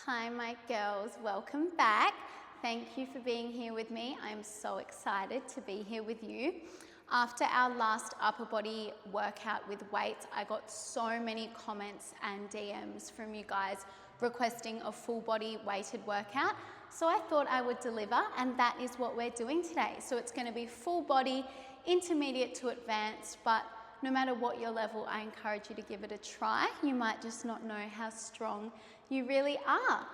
Hi my girls, welcome back. Thank you for being here with me. I'm so excited to be here with you. After our last upper body workout with weights, I got so many comments and DMs from you guys requesting a full body weighted workout. So I thought I would deliver, and that is what we're doing today. So it's going to be full body, intermediate to advanced, but no matter what your level, I encourage you to give it a try. You might just not know how strong you really are.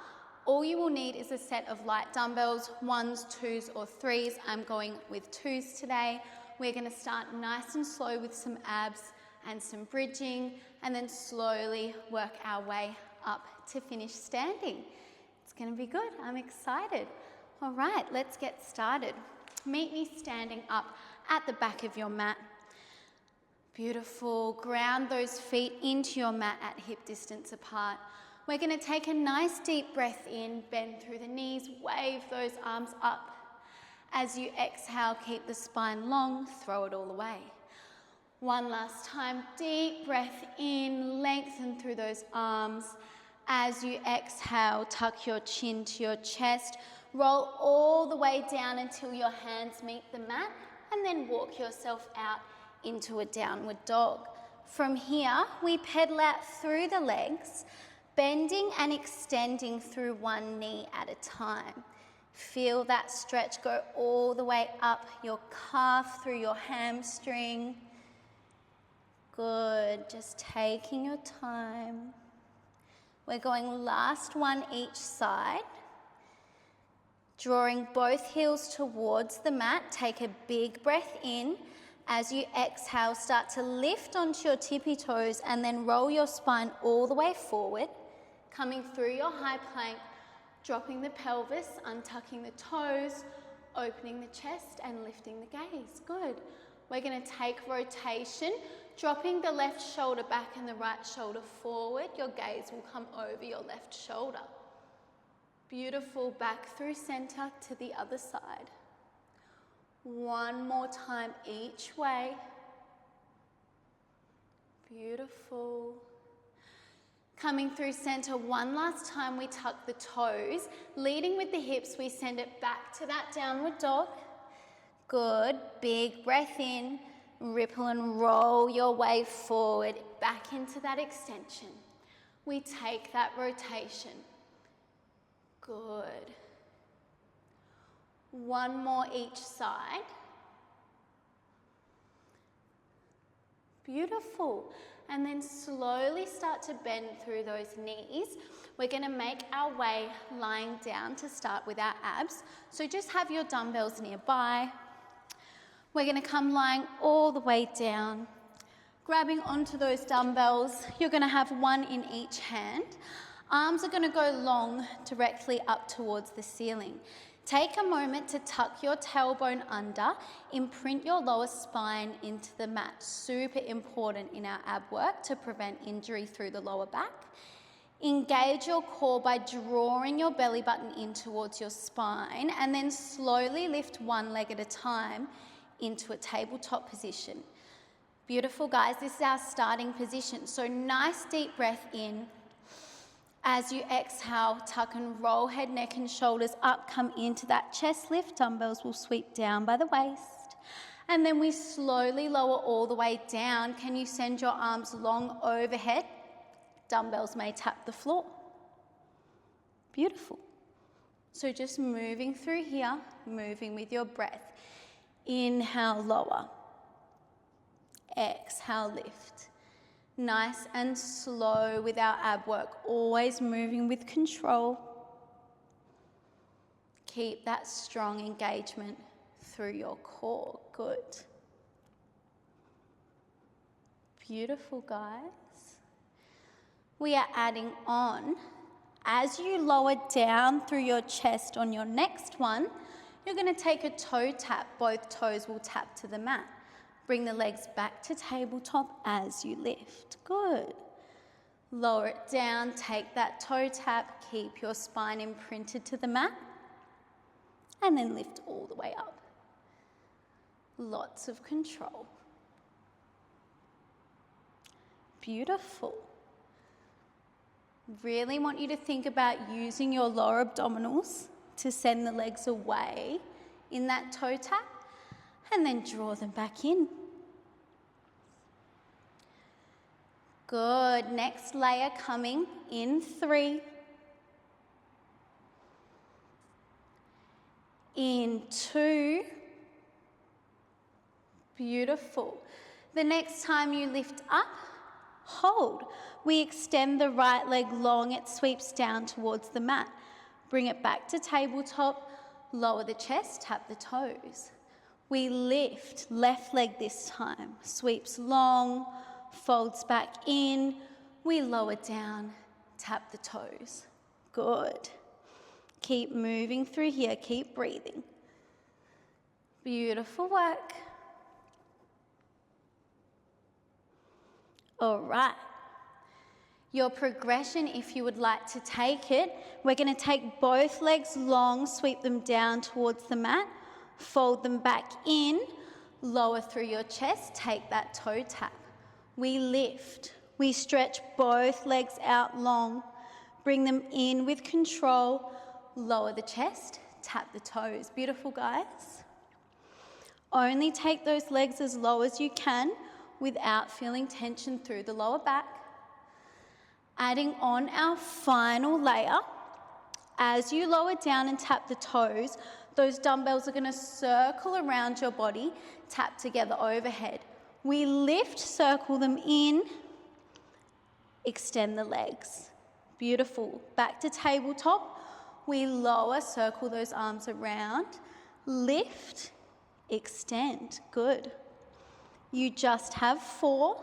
All you will need is a set of light dumbbells, 1s, 2s or 3s. I'm going with 2s today. We're going to start nice and slow with some abs and some bridging, and then slowly work our way up to finish standing. It's going to be good. I'm excited. All right, let's get started. Meet me standing up at the back of your mat. Beautiful. Ground those feet into your mat at hip distance apart. We're going to take a nice deep breath in, bend through the knees, wave those arms up. As you exhale, keep the spine long, throw it all away. One last time, deep breath in, lengthen through those arms. As you exhale, tuck your chin to your chest, roll all the way down until your hands meet the mat, and then walk yourself out into a downward dog. From here, we pedal out through the legs, bending and extending through one knee at a time. Feel that stretch go all the way up your calf through your hamstring. Good, just taking your time. We're going last one each side. Drawing both heels towards the mat, take a big breath in. As you exhale, start to lift onto your tippy toes and then roll your spine all the way forward, coming through your high plank, dropping the pelvis, untucking the toes, opening the chest and lifting the gaze. Good. We're going to take rotation, dropping the left shoulder back and the right shoulder forward. Your gaze will come over your left shoulder. Beautiful. Back through center to the other side. One more time each way. Beautiful. Coming through center one last time, we tuck the toes. Leading with the hips, we send it back to that downward dog. Good. Big breath in. Ripple and roll your way forward, back into that extension. We take that rotation. Good. One more each side. Beautiful. And then slowly start to bend through those knees. We're going to make our way lying down to start with our abs. So just have your dumbbells nearby. We're going to come lying all the way down, grabbing onto those dumbbells. You're going to have one in each hand. Arms are going to go long directly up towards the ceiling. Take a moment to tuck your tailbone under, imprint your lower spine into the mat. Super important in our ab work to prevent injury through the lower back. Engage your core by drawing your belly button in towards your spine, and then slowly lift one leg at a time into a tabletop position. Beautiful, guys. This is our starting position. So nice deep breath in. As you exhale, tuck and roll head, neck and shoulders up, come into that chest lift. Dumbbells will sweep down by the waist. And then we slowly lower all the way down. Can you send your arms long overhead? Dumbbells may tap the floor. Beautiful. So just moving through here, moving with your breath. Inhale, lower. Exhale, lift. Nice and slow with our ab work, always moving with control. Keep that strong engagement through your core. Good. Beautiful, guys. We are adding on. As you lower down through your chest on your next one, you're going to take a toe tap. Both toes will tap to the mat. Bring the legs back to tabletop as you lift. Good. Lower it down, take that toe tap, keep your spine imprinted to the mat, and then lift all the way up. Lots of control. Beautiful. Really want you to think about using your lower abdominals to send the legs away in that toe tap, and then draw them back in. Good. Next layer coming in 3. In 2. Beautiful. The next time you lift up, hold. We extend the right leg long, it sweeps down towards the mat. Bring it back to tabletop, lower the chest, tap the toes. We lift, left leg this time, sweeps long, folds back in, we lower down, tap the toes. Good. Keep moving through here, keep breathing. Beautiful work. All right. Your progression, if you would like to take it, we're going to take both legs long, sweep them down towards the mat, fold them back in, lower through your chest, take that toe tap. We lift, we stretch both legs out long, bring them in with control, lower the chest, tap the toes. Beautiful, guys. Only take those legs as low as you can without feeling tension through the lower back. Adding on our final layer, as you lower down and tap the toes, those dumbbells are going to circle around your body, tap together overhead. We lift, circle them in, extend the legs. Beautiful. Back to tabletop. We lower, circle those arms around, lift, extend. Good. You just have 4.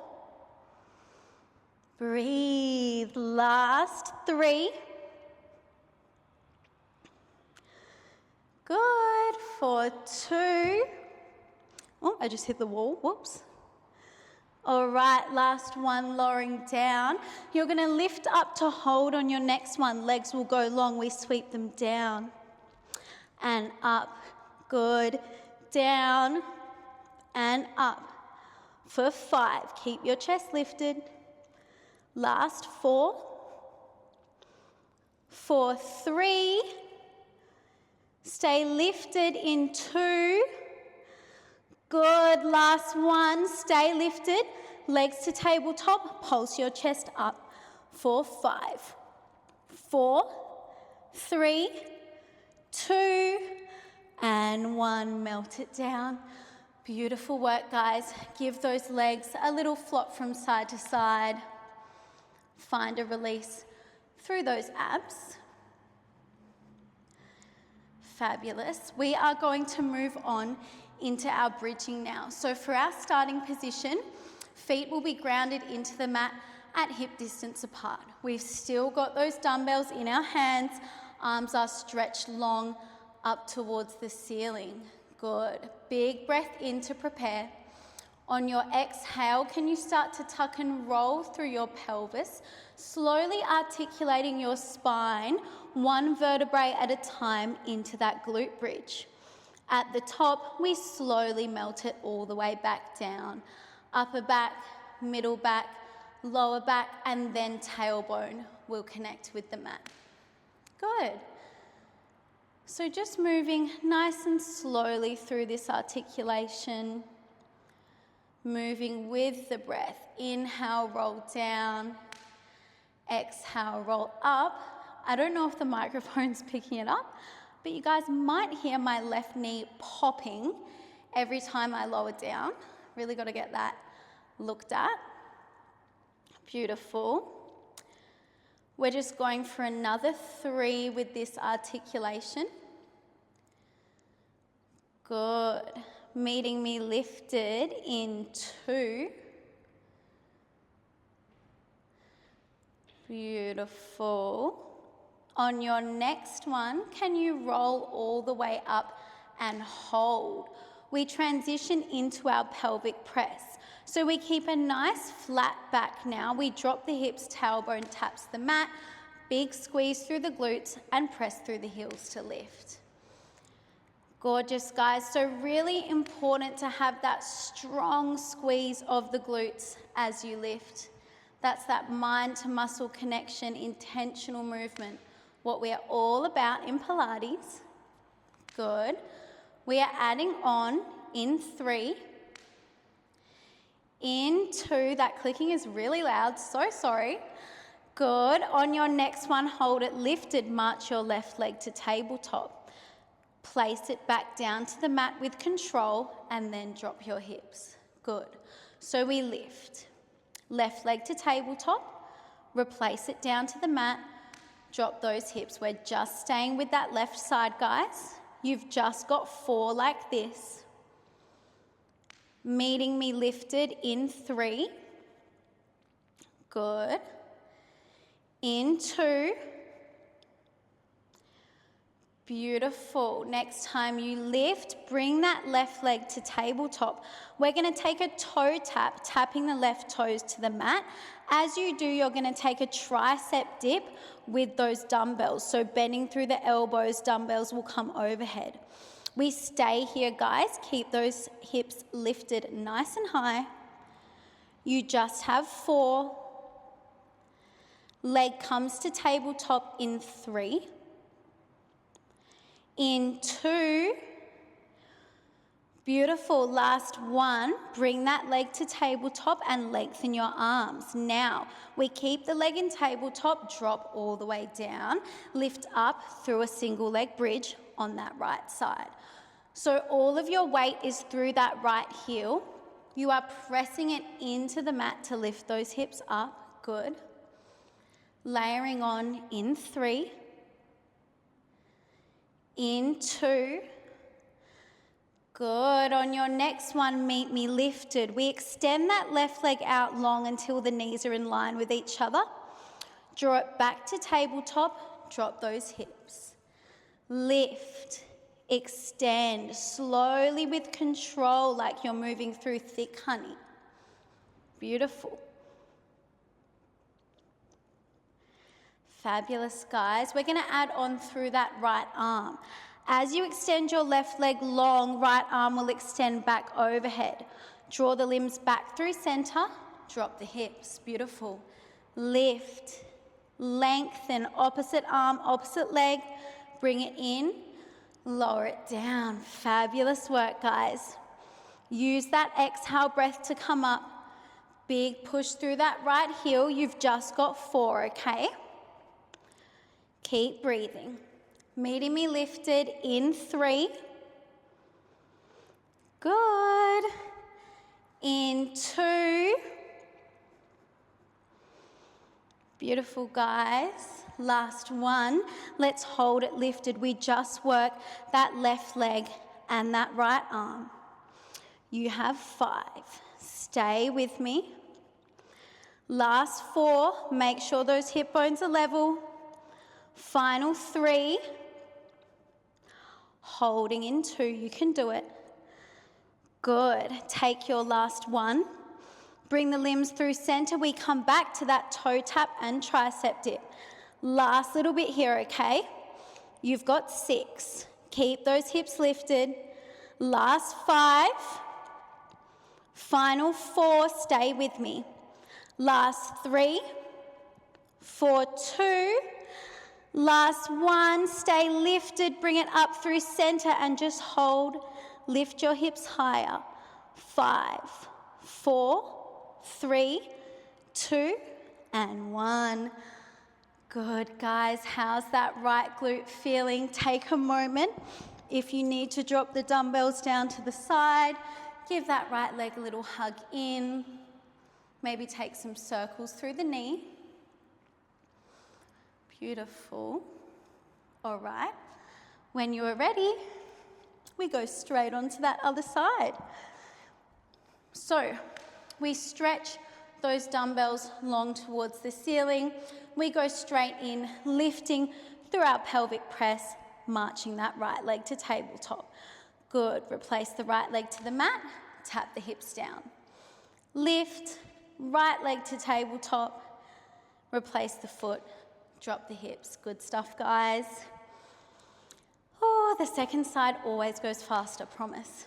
Breathe. Last 3. Good. For 2. Oh, I just hit the wall. Whoops. All right, last one, lowering down. You're going to lift up to hold on your next one. Legs will go long. We sweep them down and up. Good. Down and up. For 5, keep your chest lifted. Last 4. For 3. Stay lifted in 2. Good. Last 1. Stay lifted. Legs to tabletop. Pulse your chest up. For 5. 4, 3, 2, and 1. Melt it down. Beautiful work, guys. Give those legs a little flop from side to side. Find a release through those abs. Fabulous. We are going to move on into our bridging now. So for our starting position, feet will be grounded into the mat at hip distance apart. We've still got those dumbbells in our hands. Arms are stretched long up towards the ceiling. Good. Big breath in to prepare. On your exhale, can you start to tuck and roll through your pelvis, slowly articulating your spine, one vertebrae at a time into that glute bridge. At the top, we slowly melt it all the way back down. Upper back, middle back, lower back, and then tailbone will connect with the mat. Good. So just moving nice and slowly through this articulation, moving with the breath. Inhale, roll down. Exhale, roll up. I don't know if the microphone's picking it up, but you guys might hear my left knee popping every time I lower down. Really got to get that looked at. Beautiful. We're just going for another 3 with this articulation. Good. Meeting me lifted in 2. Beautiful. On your next one, can you roll all the way up and hold? We transition into our pelvic press. So we keep a nice flat back now. We drop the hips, tailbone taps the mat, big squeeze through the glutes and press through the heels to lift. Gorgeous, guys. So really important to have that strong squeeze of the glutes as you lift. That's that mind to muscle connection, intentional movement. What we are all about in Pilates. Good. We are adding on in 3. In 2, that clicking is really loud, so sorry. Good. On your next one, hold it lifted, march your left leg to tabletop. Place it back down to the mat with control and then drop your hips. Good. So we lift. Left leg to tabletop, replace it down to the mat, drop those hips. We're just staying with that left side, guys. You've just got 4 like this. Meeting me lifted in 3. Good. In 2. Beautiful. Next time you lift, bring that left leg to tabletop. We're going to take a toe tap, tapping the left toes to the mat. As you do, you're going to take a tricep dip with those dumbbells. So bending through the elbows, dumbbells will come overhead. We stay here, guys. Keep those hips lifted nice and high. You just have 4. Leg comes to tabletop in 3. In 2. Beautiful. Last one. Bring that leg to tabletop and lengthen your arms. Now, we keep the leg in tabletop, drop all the way down, lift up through a single leg bridge on that right side. So all of your weight is through that right heel. You are pressing it into the mat to lift those hips up. Good. Layering on in 3. In 2. Good. On your next one, meet me lifted. We extend that left leg out long until the knees are in line with each other. Draw it back to tabletop. Drop those hips. Lift. Extend slowly with control, like you're moving through thick honey. Beautiful. Fabulous, guys. We're going to add on through that right arm. As you extend your left leg long, right arm will extend back overhead. Draw the limbs back through center. Drop the hips. Beautiful. Lift. Lengthen. Opposite arm, opposite leg. Bring it in. Lower it down. Fabulous work, guys. Use that exhale breath to come up. Big push through that right heel. You've just got 4, okay? Keep breathing. Meeting me lifted in 3. Good. In 2. Beautiful, guys. Last one. Let's hold it lifted. We just work that left leg and that right arm. You have 5. Stay with me. Last 4. Make sure those hip bones are level. Final 3. Holding in 2. You can do it. Good. Take your last one. Bring the limbs through center. We come back to that toe tap and tricep dip. Last little bit here, okay? You've got 6. Keep those hips lifted. Last 5. Final 4. Stay with me. Last 3. 4, 2. Last 1. Stay lifted. Bring it up through center and just hold. Lift your hips higher. 5, 4, 3, 2, and 1. Good, guys. How's that right glute feeling? Take a moment. If you need to drop the dumbbells down to the side, give that right leg a little hug in. Maybe take some circles through the knee. Beautiful. All right. When you are ready, we go straight onto that other side. So we stretch those dumbbells long towards the ceiling. We go straight in, lifting through our pelvic press, marching that right leg to tabletop. Good. Replace the right leg to the mat, tap the hips down. Lift, right leg to tabletop, replace the foot, drop the hips. Good stuff, guys. Oh, the second side always goes faster, promise.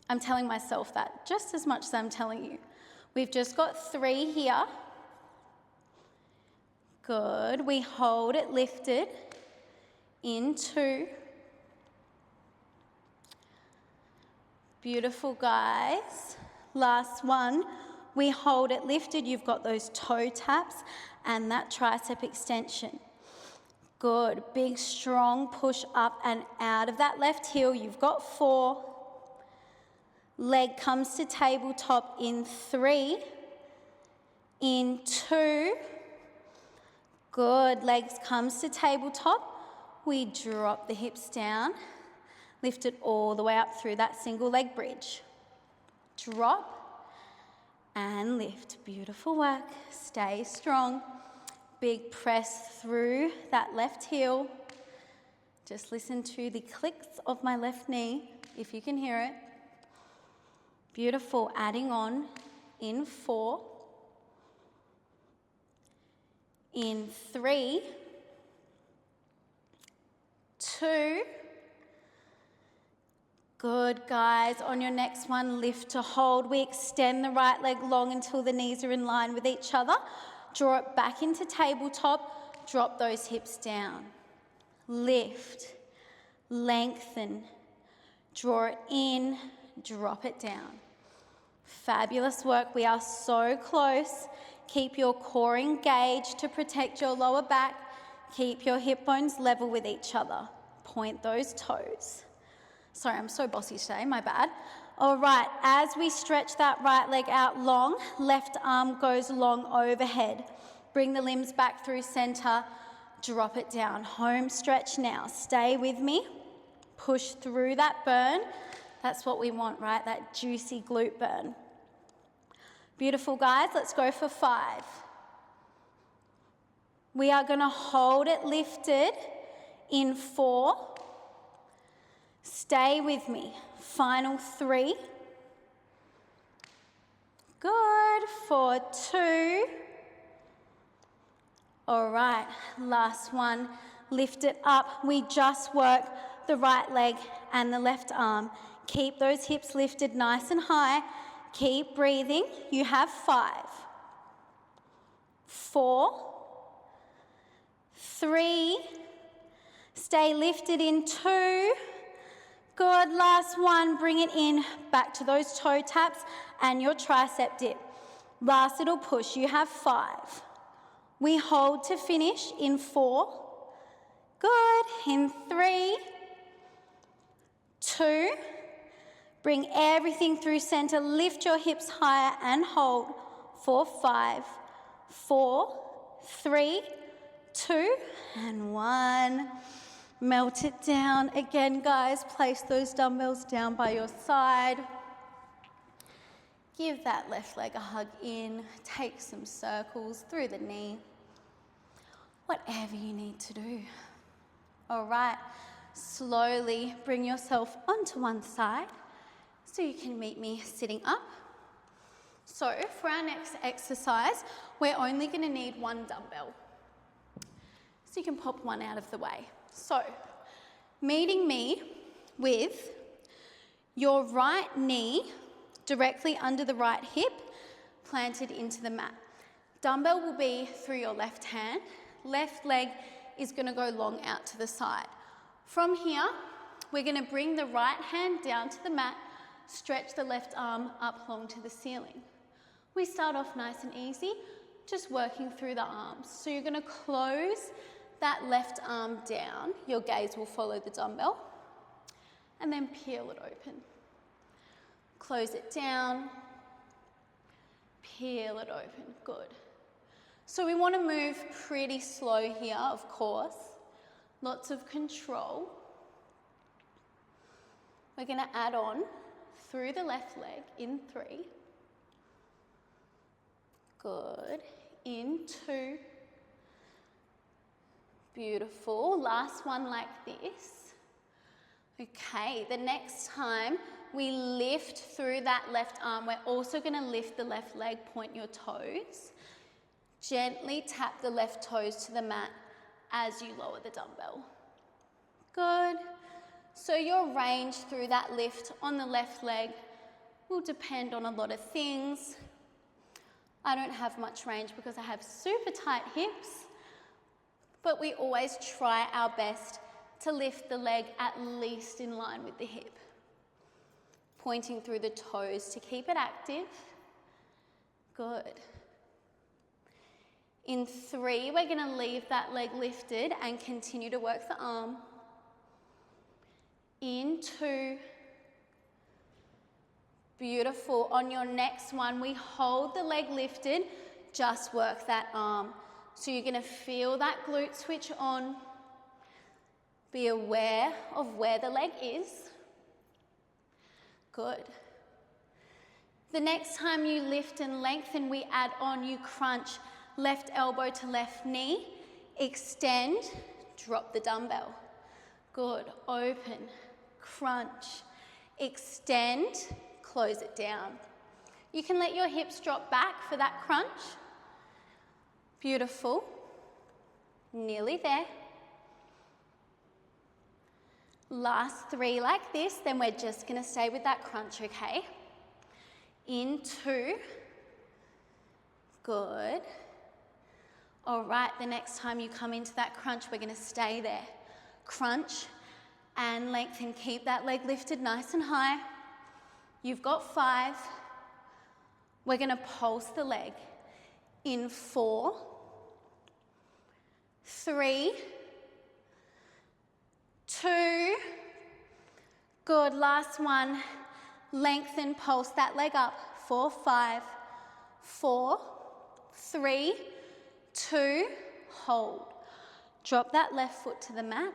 I'm telling myself that just as much as I'm telling you. We've just got 3 here. Good. We hold it lifted. In 2. Beautiful, guys. Last one. We hold it lifted. You've got those toe taps and that tricep extension. Good. Big, strong push up and out of that left heel. You've got 4. Leg comes to tabletop in 3. In 2. Good. Legs comes to tabletop. We drop the hips down. Lift it all the way up through that single leg bridge. Drop and lift. Beautiful work. Stay strong. Big press through that left heel. Just listen to the clicks of my left knee, if you can hear it. Beautiful. Adding on in 4. In 3. 2. Good, guys. On your next one, lift to hold. We extend the right leg long until the knees are in line with each other. Draw it back into tabletop. Drop those hips down. Lift. Lengthen. Draw it in. Drop it down. Fabulous work. We are so close. Keep your core engaged to protect your lower back. Keep your hip bones level with each other. Point those toes. Sorry, I'm so bossy today, my bad. All right, as we stretch that right leg out long, left arm goes long overhead. Bring the limbs back through center, drop it down. Home stretch now. Stay with me. Push through that burn. That's what we want, right? That juicy glute burn. Beautiful, guys. Let's go for 5. We are going to hold it lifted in 4. Stay with me. Final 3. Good. For 2. All right. Last one. Lift it up. We just work the right leg and the left arm. Keep those hips lifted nice and high. Keep breathing. You have 5. 4. 3. Stay lifted in 2. Good. Last one. Bring it in back to those toe taps and your tricep dip. Last little push. You have 5. We hold to finish in 4. Good. In 3. 2. Bring everything through center. Lift your hips higher and hold for 5. 4. 3. 2 and 1. Melt it down. Again, guys, place those dumbbells down by your side. Give that left leg a hug in. Take some circles through the knee. Whatever you need to do. All right, slowly bring yourself onto one side so you can meet me sitting up. So for our next exercise, we're only going to need 1 dumbbell. So you can pop one out of the way. So, meeting me with your right knee directly under the right hip, planted into the mat. Dumbbell will be through your left hand. Left leg is going to go long out to the side. From here, we're going to bring the right hand down to the mat, stretch the left arm up long to the ceiling. We start off nice and easy, just working through the arms. So you're going to close that left arm down. Your gaze will follow the dumbbell. And then peel it open. Close it down. Peel it open. Good. So we want to move pretty slow here, of course. Lots of control. We're going to add on through the left leg in 3. Good. In 2. Beautiful. Last one like this. Okay, the next time we lift through that left arm, we're also going to lift the left leg, point your toes. Gently tap the left toes to the mat as you lower the dumbbell. Good. So your range through that lift on the left leg will depend on a lot of things. I don't have much range because I have super tight hips. but we always try our best to lift the leg at least in line with the hip. Pointing through the toes to keep it active. Good. In 3, we're going to leave that leg lifted and continue to work the arm. In 2. Beautiful. On your next one, we hold the leg lifted, just work that arm. So you're going to feel that glute switch on. Be aware of where the leg is. Good. The next time you lift and lengthen, we add on, you crunch left elbow to left knee, extend, drop the dumbbell. Good. Open, crunch, extend, close it down. You can let your hips drop back for that crunch. Beautiful. Nearly there. Last 3 like this, then we're just going to stay with that crunch, okay? In 2. Good. All right, the next time you come into that crunch, we're going to stay there. Crunch and lengthen. Keep that leg lifted nice and high. You've got 5. We're going to pulse the leg. In 4. 3. 2. Good. Last one. Lengthen, pulse that leg up. 4, 5. 4, 3, 2, hold. Drop that left foot to the mat.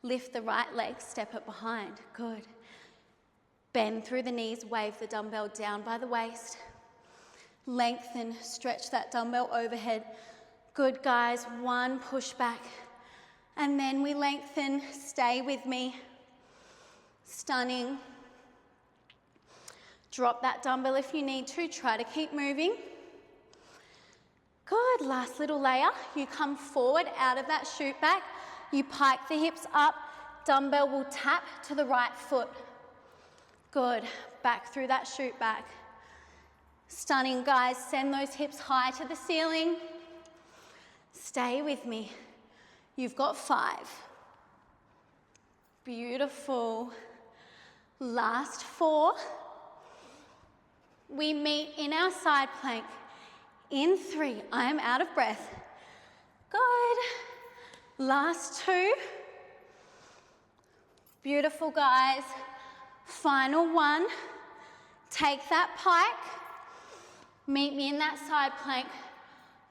Lift the right leg, step it behind. Good. Bend through the knees, wave the dumbbell down by the waist. Lengthen, stretch that dumbbell overhead. Good, guys. 1 push back. And then we lengthen. Stay with me. Stunning. Drop that dumbbell if you need to. Try to keep moving. Good. Last little layer. You come forward out of that shoot back. You pike the hips up. Dumbbell will tap to the right foot. Good. Back through that shoot back. Stunning, guys. Send those hips high to the ceiling. Stay with me. You've got 5. Beautiful. Last 4. We meet in our side plank. In 3. I am out of breath. Good. Last 2. Beautiful, guys. Final 1. Take that pike. Meet me in that side plank.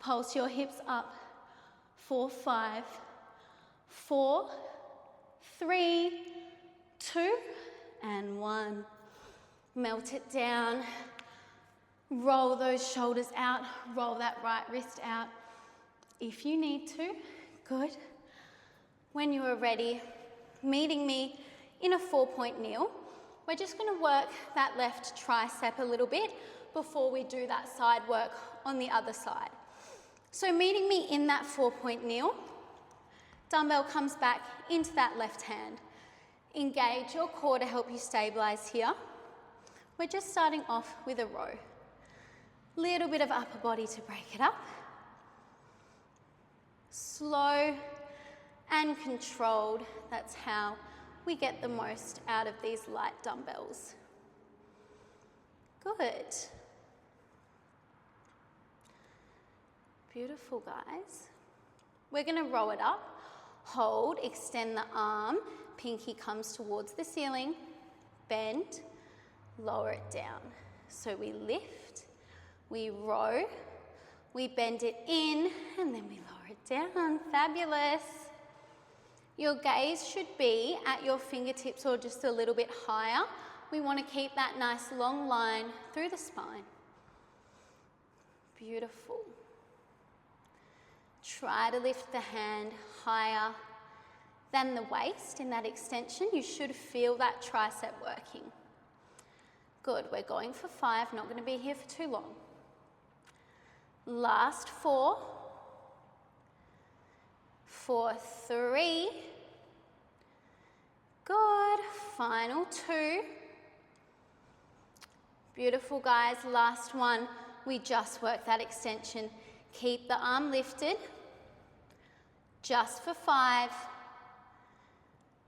Pulse your hips up. 4, 5. 4, 3, 2, and 1. Melt it down. Roll those shoulders out. Roll that right wrist out. If you need to, good. When you are ready, meeting me in a 4-point kneel. We're just going to work that left tricep a little bit before we do that side work on the other side. So meeting me in that 4-point kneel, dumbbell comes back into that left hand. Engage your core to help you stabilize here. We're just starting off with a row. Little bit of upper body to break it up. Slow and controlled. That's how we get the most out of these light dumbbells. Good. Beautiful, guys. We're going to roll it up. Hold, extend the arm. Pinky comes towards the ceiling. Bend, lower it down. So we lift, we row, we bend it in, and then we lower it down. Fabulous. Your gaze should be at your fingertips or just a little bit higher. We want to keep that nice long line through the spine. Beautiful. Try to lift the hand higher than the waist in that extension. You should feel that tricep working. Good, we're going for 5, not going to be here for too long. Last 4. For 3. Good, final 2. Beautiful, guys, last 1. We just work that extension. Keep the arm lifted. Just for 5.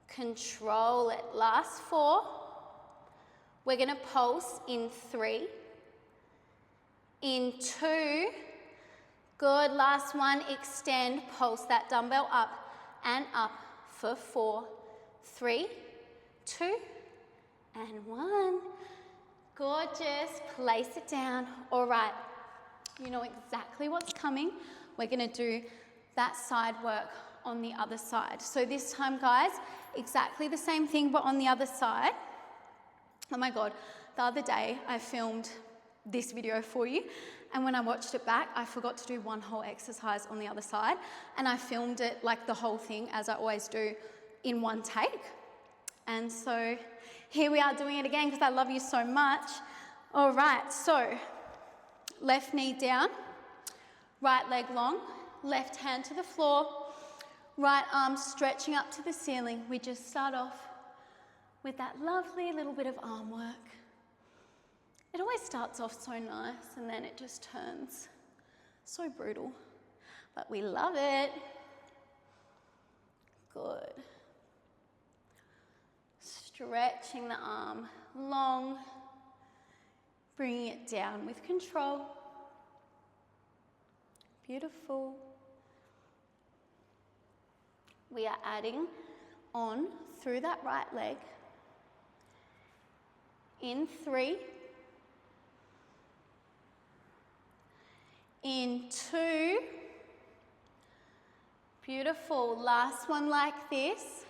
Control it. Last 4. We're going to pulse in 3. In 2. Good. Last 1. Extend. Pulse that dumbbell up and up for 4. 3, 2, and 1. Gorgeous. Place it down. All right. You know exactly what's coming. We're going to do that side work on the other side. So this time, guys, exactly the same thing, but on the other side. Oh my God. The other day, I filmed this video for you, and when I watched it back, I forgot to do one whole exercise on the other side, and I filmed it like the whole thing, as I always do, in one take. And so here we are doing it again because I love you so much. All right, so left knee down, right leg long, left hand to the floor, right arm stretching up to the ceiling. We just start off with that lovely little bit of arm work. It always starts off so nice and then it just turns so brutal, but we love it. Good. Stretching the arm long, bringing it down with control. Beautiful. We are adding on through that right leg. In 3. In 2. Beautiful. Last one like this.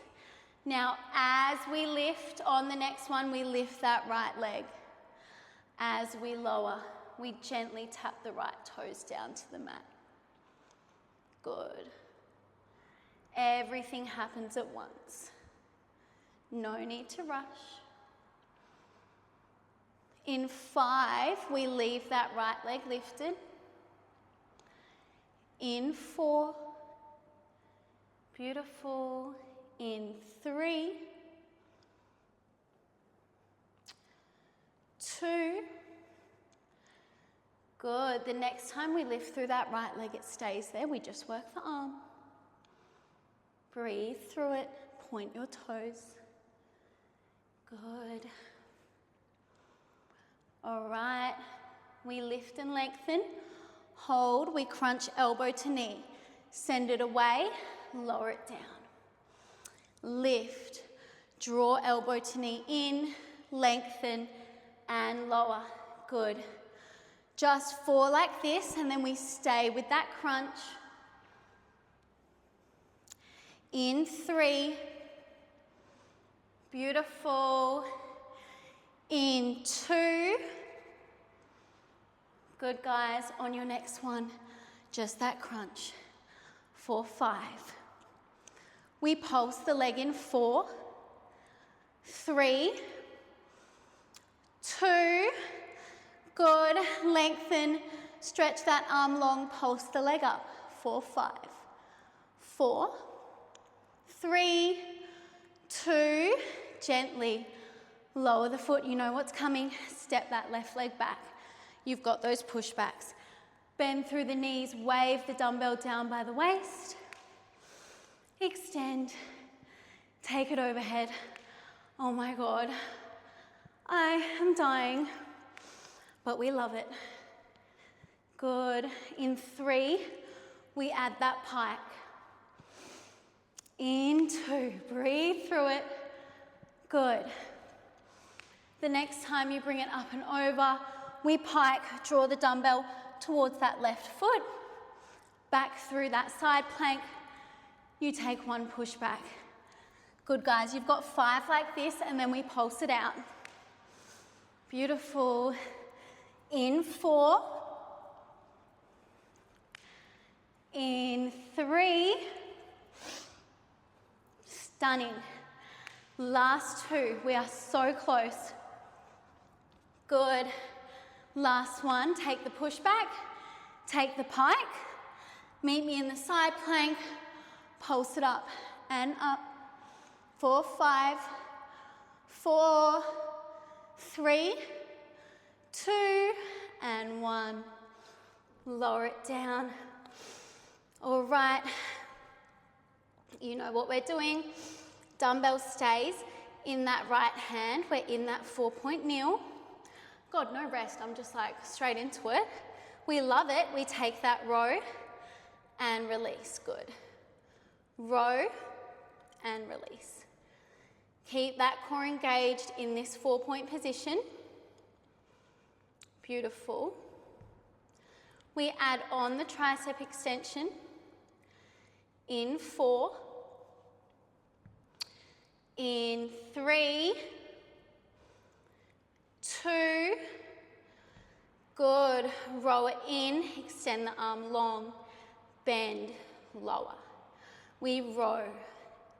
Now, as we lift on the next one, we lift that right leg. As we lower, we gently tap the right toes down to the mat. Good. Everything happens at once. No need to rush. In 5, we leave that right leg lifted. In 4. Beautiful. In 3. 2. Good. The next time we lift through that right leg, it stays there. We just work the arm. Breathe through it. Point your toes. Good. All right. We lift and lengthen. Hold. We crunch elbow to knee. Send it away. Lower it down. Lift. Draw elbow to knee in. Lengthen and lower. Good. Just 4 like this, and then we stay with that crunch. In 3. Beautiful. In 2. Good, guys. On your next one, just that crunch. For 5. We pulse the leg in 4. 3. 2. Good. Lengthen. Stretch that arm long. Pulse the leg up. 4, 5. 4. 3. 2. Gently lower the foot. You know what's coming. Step that left leg back. You've got those pushbacks. Bend through the knees. Wave the dumbbell down by the waist. Extend. Take it overhead. Oh my God. I am dying. But we love it. Good. In 3, we add that pike. In 2, breathe through it. Good. The next time you bring it up and over, we pike, draw the dumbbell towards that left foot. Back through that side plank. You take 1 push back. Good, guys. You've got 5 like this, and then we pulse it out. Beautiful. In 4. In 3. Stunning. Last 2. We are so close. Good. Last one. Take the push back. Take the pike. Meet me in the side plank. Pulse it up and up. 4, 5. 4, 3, 2, and 1. Lower it down. All right. You know what we're doing. Dumbbell stays in that right hand. We're in that 4-point kneel. God, no rest. I'm just like straight into it. We love it. We take that row and release. Good. Row and release. Keep that core engaged in this 4-point position. Beautiful. We add on the tricep extension in 4, in 3, 2, good. Row it in, extend the arm long, bend, lower. We row,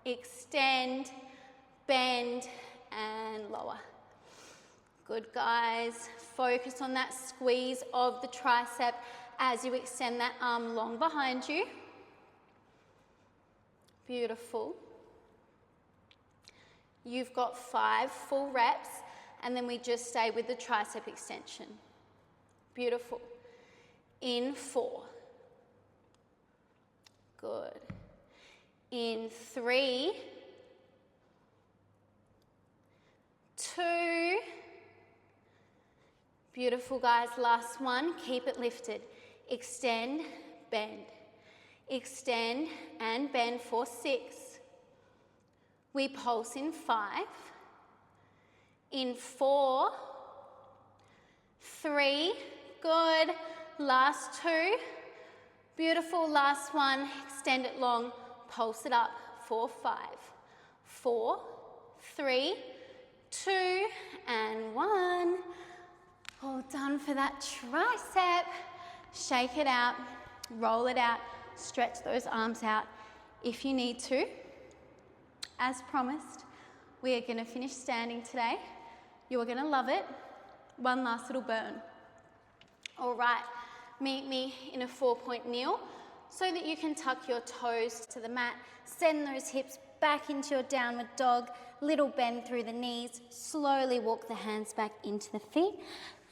extend, bend, and lower. Good, guys. Focus on that squeeze of the tricep as you extend that arm long behind you. Beautiful. You've got 5 full reps, and then we just stay with the tricep extension. Beautiful. In 4. Good. In 3, 2. Beautiful, guys. Last one. Keep it lifted. Extend, bend. Extend and bend for 6. We pulse in 5. In 4. 3. Good. Last 2. Beautiful. Last one. Extend it long. Pulse it up for 5. 4, 3, 2, and 1. All done for that tricep. Shake it out, roll it out, stretch those arms out if you need to. As promised, we are going to finish standing today. You are going to love it. One last little burn. All right, meet me in a 4-point kneel so that you can tuck your toes to the mat, send those hips back into your downward dog, little bend through the knees, slowly walk the hands back into the feet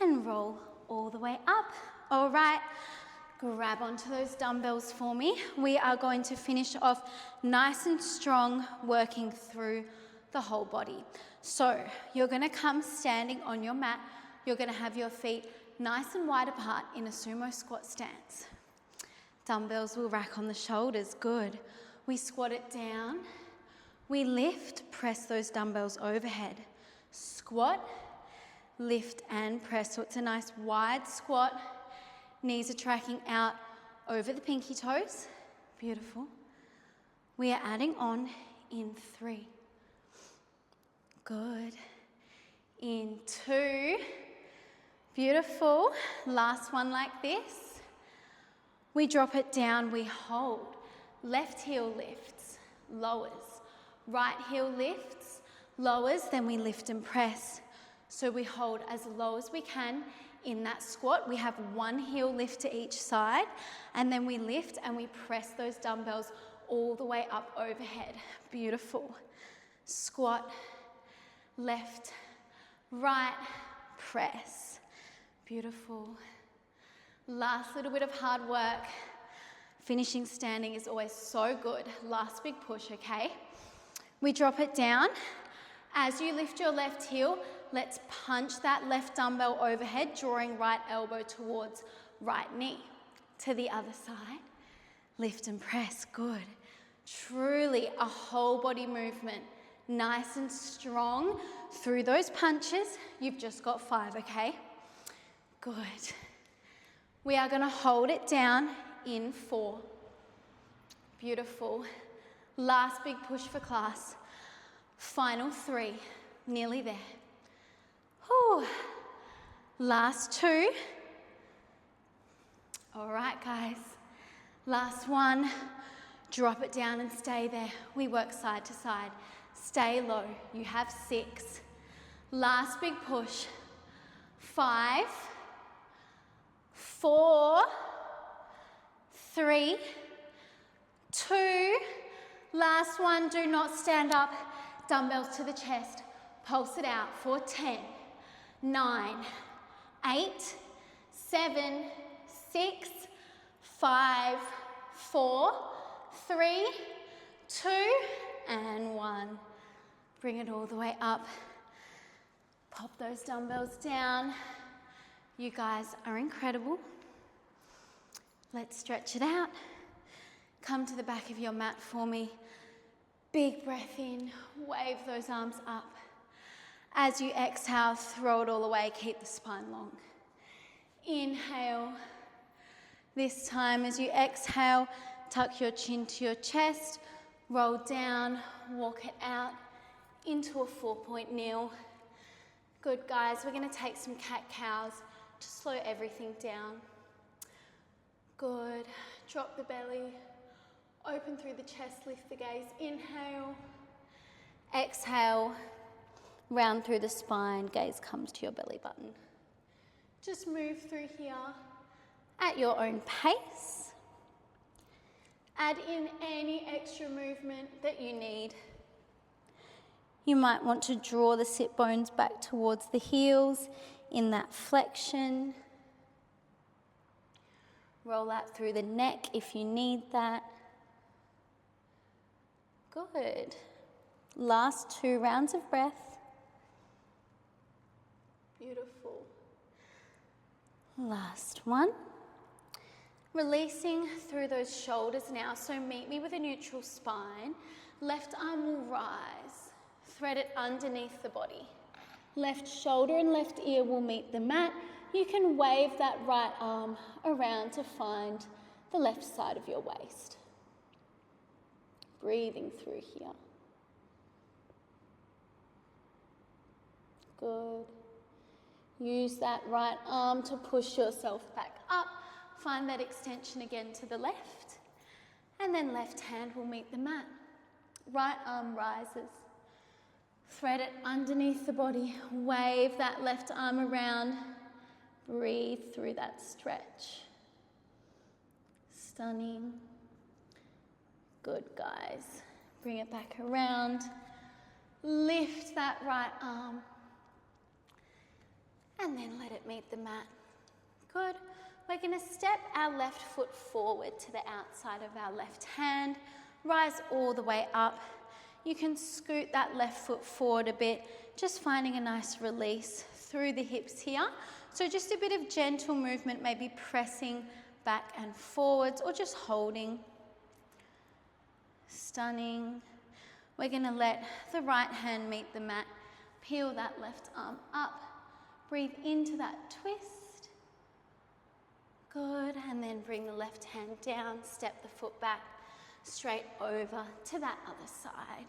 and roll all the way up. All right, grab onto those dumbbells for me. We are going to finish off nice and strong, working through the whole body. So you're going to come standing on your mat. You're going to have your feet nice and wide apart in a sumo squat stance. Dumbbells will rack on the shoulders. Good. We squat it down. We lift, press those dumbbells overhead. Squat, lift and press. So it's a nice wide squat. Knees are tracking out over the pinky toes. Beautiful. We are adding on in 3. Good. In 2. Beautiful. Last one like this. We drop it down, we hold. Left heel lifts, lowers. Right heel lifts, lowers, then we lift and press. So we hold as low as we can in that squat. We have one heel lift to each side, and then we lift and we press those dumbbells all the way up overhead. Beautiful. Squat, left, right, press. Beautiful. Last little bit of hard work. Finishing standing is always so good. Last big push, okay? We drop it down. As you lift your left heel, let's punch that left dumbbell overhead, drawing right elbow towards right knee. To the other side. Lift and press. Good. Truly a whole body movement. Nice and strong through those punches. You've just got 5, okay? Good. We are going to hold it down in 4. Beautiful. Last big push for class. Final 3. Nearly there. Whew. Last 2. All right, guys. Last one. Drop it down and stay there. We work side to side. Stay low. You have 6. Last big push. 5. 4, 3, 2, last one, do not stand up, dumbbells to the chest, pulse it out for 10, 9, 8, 7, 6, 5, 4, 3, 2, and 1. Bring it all the way up. Pop those dumbbells down. You guys are incredible. Let's stretch it out. Come to the back of your mat for me. Big breath in, wave those arms up. As you exhale, throw it all away, keep the spine long. Inhale. This time as you exhale, tuck your chin to your chest, roll down, walk it out into a 4-point kneel. Good, guys. We're going to take some cat-cows to slow everything down. Good. Drop the belly. Open through the chest, lift the gaze. Inhale. Exhale. Round through the spine, gaze comes to your belly button. Just move through here at your own pace. Add in any extra movement that you need. You might want to draw the sit bones back towards the heels in that flexion. Roll out through the neck if you need that. Good. Last 2 rounds of breath. Beautiful. Last one. Releasing through those shoulders now. So meet me with a neutral spine. Left arm will rise. Thread it underneath the body. Left shoulder and left ear will meet the mat. You can wave that right arm around to find the left side of your waist. Breathing through here. Good. Use that right arm to push yourself back up. Find that extension again to the left. And then left hand will meet the mat. Right arm rises. Thread it underneath the body. Wave that left arm around. Breathe through that stretch. Stunning. Good, guys. Bring it back around. Lift that right arm. And then let it meet the mat. Good. We're going to step our left foot forward to the outside of our left hand. Rise all the way up. You can scoot that left foot forward a bit, just finding a nice release through the hips here. So just a bit of gentle movement, maybe pressing back and forwards or just holding. Stunning. We're going to let the right hand meet the mat. Peel that left arm up. Breathe into that twist. Good. And then bring the left hand down. Step the foot back. Straight over to that other side.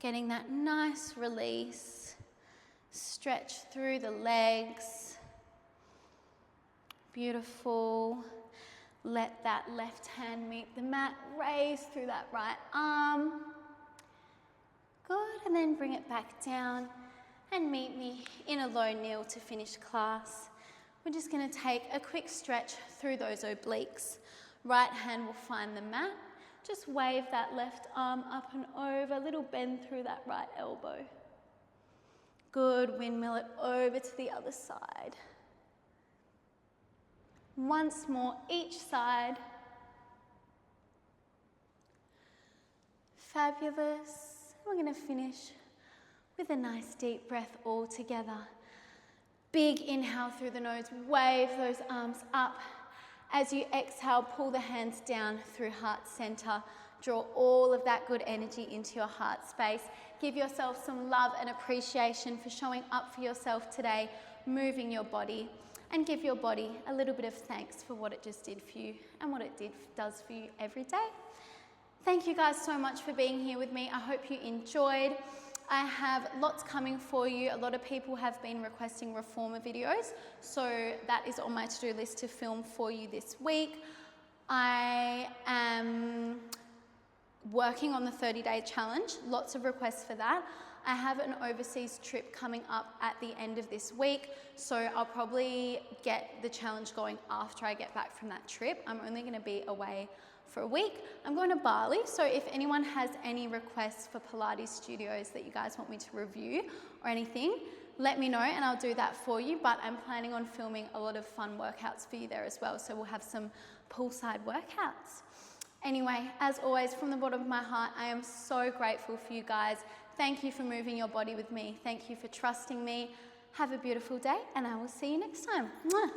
Getting that nice release. Stretch through the legs. Beautiful. Let that left hand meet the mat. Raise through that right arm. Good. And then bring it back down and meet me in a low kneel to finish class. We're just going to take a quick stretch through those obliques. Right hand will find the mat. Just wave that left arm up and over, little bend through that right elbow. Good, windmill it over to the other side. Once more, each side. Fabulous. We're going to finish with a nice deep breath all together. Big inhale through the nose, wave those arms up. As you exhale, pull the hands down through heart center. Draw all of that good energy into your heart space. Give yourself some love and appreciation for showing up for yourself today, moving your body, and give your body a little bit of thanks for what it just did for you and what it does for you every day. Thank you guys so much for being here with me. I hope you enjoyed. I have lots coming for you. A lot of people have been requesting reformer videos, so that is on my to-do list to film for you this week. I am working on the 30-day challenge. Lots of requests for that. I have an overseas trip coming up at the end of this week, so I'll probably get the challenge going after I get back from that trip. I'm only going to be away for a week. I'm going to Bali, so if anyone has any requests for Pilates studios that you guys want me to review or anything, let me know and I'll do that for you. But I'm planning on filming a lot of fun workouts for you there as well, so we'll have some poolside workouts. Anyway, as always, from the bottom of my heart, I am so grateful for you guys. Thank you for moving your body with me. Thank you for trusting me. Have a beautiful day, and I will see you next time. Mwah.